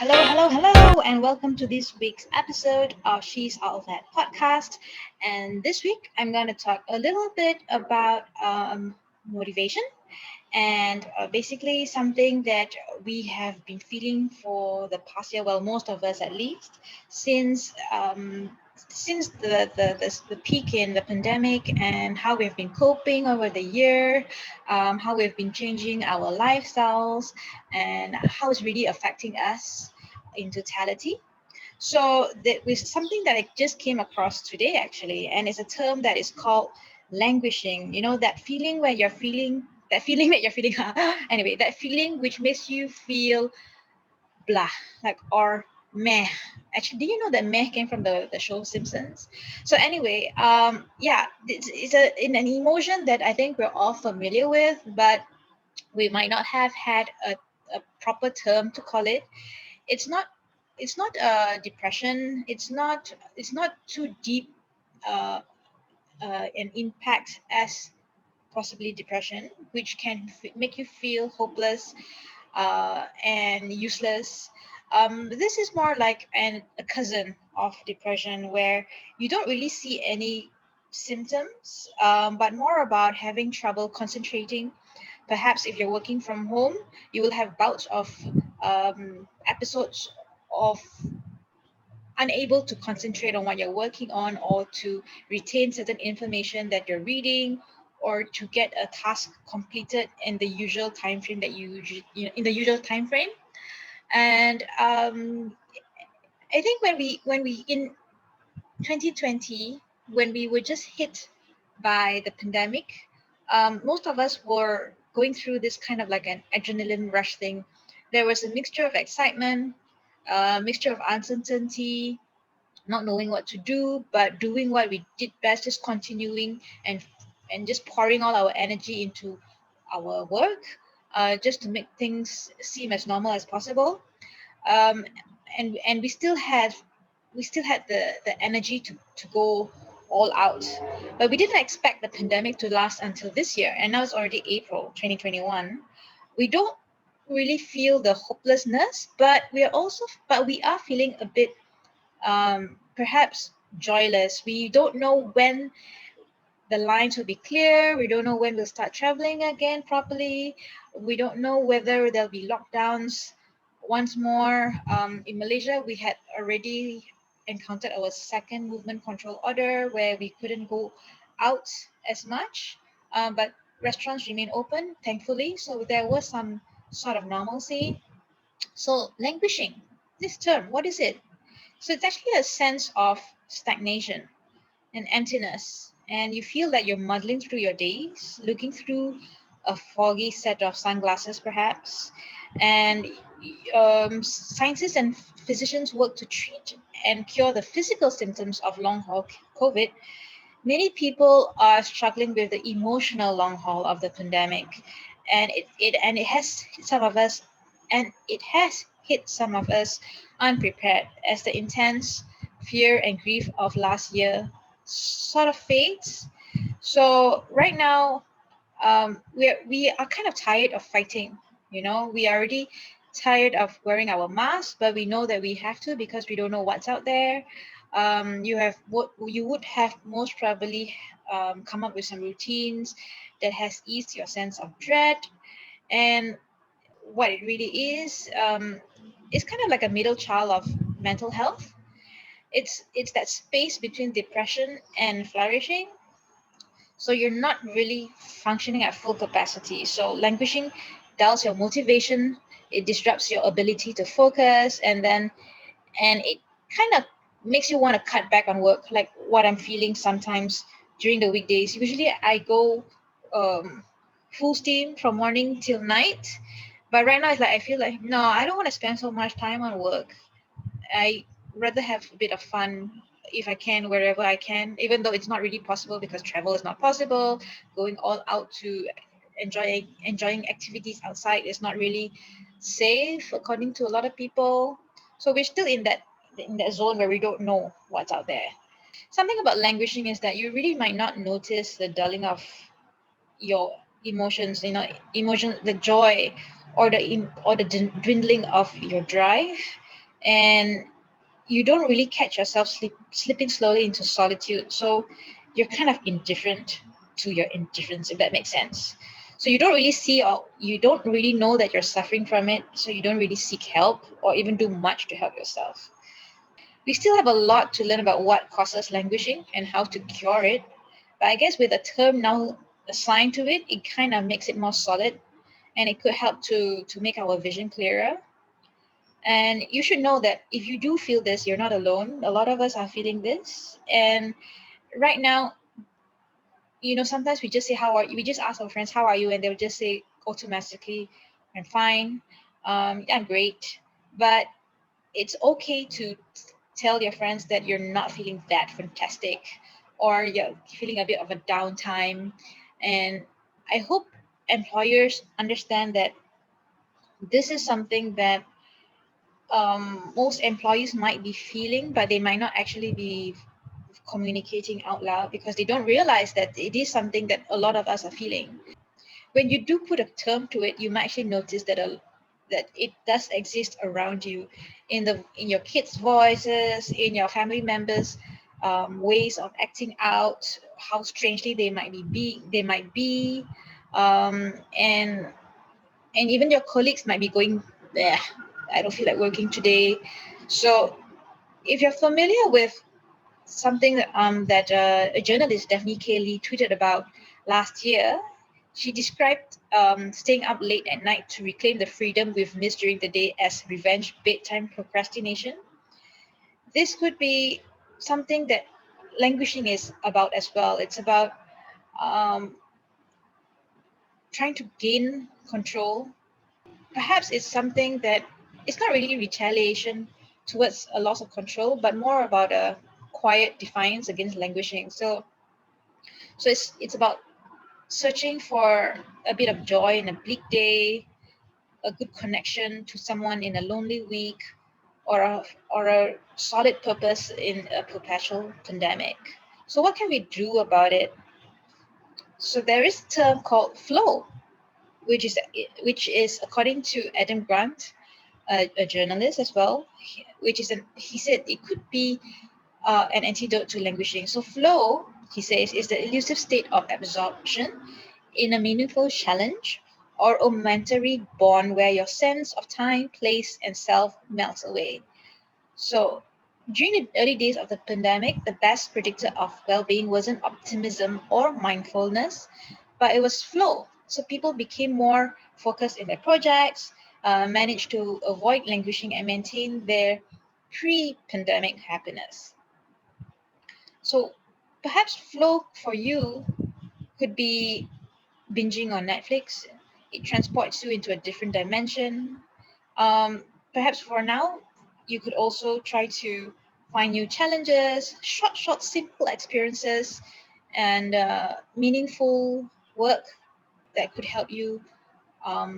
Hello, and welcome to this week's episode of She's All That podcast. And this week, I'm going to talk a little bit about motivation and basically something that we have been feeling for the past year. Well, most of us at least, since the peak in the pandemic and how we've been coping over the year, how we've been changing our lifestyles, and how it's really affecting us in totality. So that was something that I just came across today actually, and it's a term that is called languishing. You know, that feeling where you're feeling that feeling that you're feeling anyway, that feeling which makes you feel blah, like or meh. Actually, did you know that meh came from the show Simpsons? So anyway, yeah, it's an emotion that I think we're all familiar with, but we might not have had a proper term to call it. It's not depression. It's not too deep uh, an impact as possibly depression, which can make you feel hopeless and useless. This is more like a cousin of depression, where you don't really see any symptoms, but more about having trouble concentrating. Perhaps if you're working from home, you will have bouts of episodes of unable to concentrate on what you're working on, or to retain certain information that you're reading, or to get a task completed in the usual time frame that in the usual time frame. And I think when we in 2020, when we were just hit by the pandemic, most of us were going through this kind of like an adrenaline rush thing. There was a mixture of excitement, a mixture of uncertainty, not knowing what to do, but doing what we did best, just continuing and just pouring all our energy into our work, just to make things seem as normal as possible. Um, and we still had the energy to go all out, but we didn't expect the pandemic to last until this year, and now it's already April 2021. We don't really feel the hopelessness, but we are feeling a bit perhaps joyless. We don't know when the lines will be clear. We don't know when we'll start traveling again properly. We don't know whether there'll be lockdowns once more. In Malaysia, we had already encountered our second movement control order, where we couldn't go out as much, but restaurants remain open, thankfully. So there was some sort of normalcy. So, languishing, this term, what is it? So it's actually a sense of stagnation and emptiness. And you feel that you're muddling through your days, looking through a foggy set of sunglasses, perhaps. And scientists and physicians work to treat and cure the physical symptoms of long haul COVID. Many people are struggling with the emotional long haul of the pandemic, and it has hit some of us, and it has hit some of us unprepared, as the intense fear and grief of last year sort of fades. So right now, we are kind of tired of fighting. You know, we are already tired of wearing our masks, but we know that we have to because we don't know what's out there. You have what you would have most probably come up with some routines that has eased your sense of dread. And what it really is kind of like a middle child of mental health. It's that space between depression and flourishing. So you're not really functioning at full capacity. So languishing dulls your motivation, it disrupts your ability to focus, and it kind of makes you want to cut back on work, like what I'm feeling sometimes during the weekdays. Usually I go um, full steam from morning till night, but right now it's like I feel like no, I don't want to spend so much time on work. I rather have a bit of fun if I can, wherever I can, even though it's not really possible because travel is not possible. Going all out to enjoying activities outside is not really safe according to a lot of people. So we're still in that zone where we don't know what's out there. Something about languishing is that you really might not notice the dulling of your emotions, the joy, or the dwindling of your drive. and you don't really catch yourself slipping slowly into solitude. So you're kind of indifferent to your indifference, if that makes sense. So you don't really see, or you don't really know that you're suffering from it. So you don't really seek help or even do much to help yourself. We still have a lot to learn about what causes languishing and how to cure it. But I guess with a term now assigned to it, it kind of makes it more solid, and it could help to make our vision clearer. And you should know that if you do feel this, you're not alone. A lot of us are feeling this. And right now, sometimes we just say, how are you? We just ask our friends, how are you? And they'll just say automatically, I'm fine. I'm great. But it's okay to tell your friends that you're not feeling that fantastic, or you're feeling a bit of a downtime. And I hope employers understand that this is something that most employees might be feeling, but they might not actually be communicating out loud because they don't realize that it is something that a lot of us are feeling. When you do put a term to it, you might actually notice that it does exist around you, in your kids' voices, in your family members' ways of acting out, how strangely they might be, and even your colleagues might be going, "Bleh, I don't feel like working today." So if you're familiar with something that a journalist, Daphne Cayley, tweeted about last year, she described staying up late at night to reclaim the freedom we've missed during the day as revenge bedtime procrastination. This could be something that languishing is about as well. It's about um, trying to gain control. Perhaps it's something that it's not really retaliation towards a loss of control, but more about a quiet defiance against languishing. So it's about searching for a bit of joy in a bleak day, a good connection to someone in a lonely week, or a solid purpose in a perpetual pandemic. So what can we do about it? So there is a term called flow, which is according to Adam Grant, a journalist as well, he said it could be an antidote to languishing. So flow, he says, is the elusive state of absorption in a meaningful challenge or a momentary bond where your sense of time, place, and self melts away. So during the early days of the pandemic, the best predictor of well-being wasn't optimism or mindfulness, but it was flow. So people became more focused in their projects, managed to avoid languishing and maintain their pre-pandemic happiness. So perhaps flow for you could be binging on Netflix. It transports you into a different dimension. Perhaps for now, you could also try to find new challenges, short, simple experiences, and meaningful work that could help you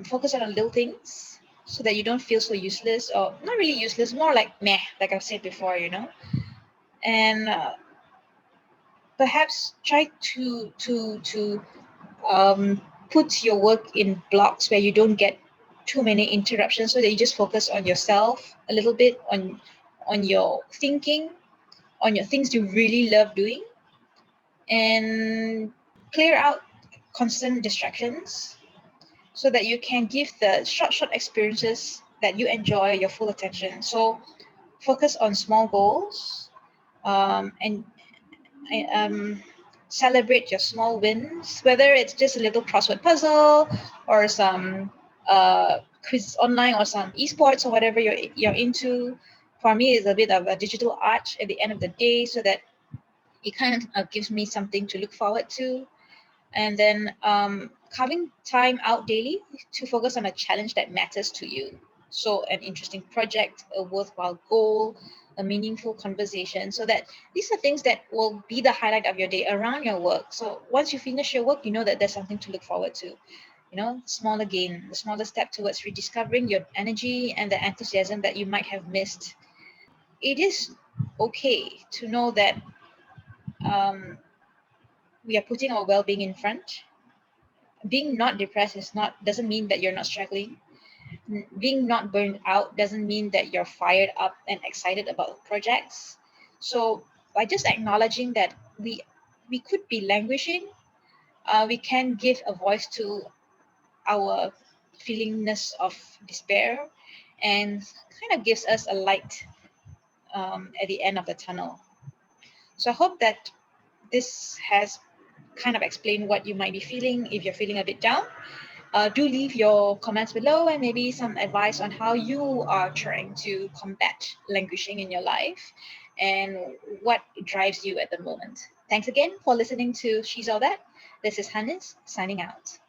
focus on little things so that you don't feel so useless, or not really useless, more like meh, like I've said before. And perhaps try to put your work in blocks where you don't get too many interruptions, so that you just focus on yourself a little bit, on your thinking, on your things you really love doing, and clear out constant distractions so that you can give the short experiences that you enjoy your full attention. So focus on small goals, and celebrate your small wins, whether it's just a little crossword puzzle or some quiz online or some esports or whatever you're into. For me, it's a bit of a digital art at the end of the day, so that it kind of gives me something to look forward to. And then carving time out daily to focus on a challenge that matters to you. So, an interesting project, a worthwhile goal, a meaningful conversation. So, that these are things that will be the highlight of your day around your work. So, once you finish your work, you know that there's something to look forward to. Smaller gain, the smaller step towards rediscovering your energy and the enthusiasm that you might have missed. It is okay to know that um, we are putting our well being in front. Being not depressed is not doesn't mean that you're not struggling. Being not burned out doesn't mean that you're fired up and excited about projects. So by just acknowledging that we could be languishing, we can give a voice to our feelingness of despair, and kind of gives us a light at the end of the tunnel. So I hope that this has kind of explained what you might be feeling if you're feeling a bit down. Do leave your comments below and maybe some advice on how you are trying to combat languishing in your life and what drives you at the moment. Thanks again for listening to She's All That. This is Hanniz signing out.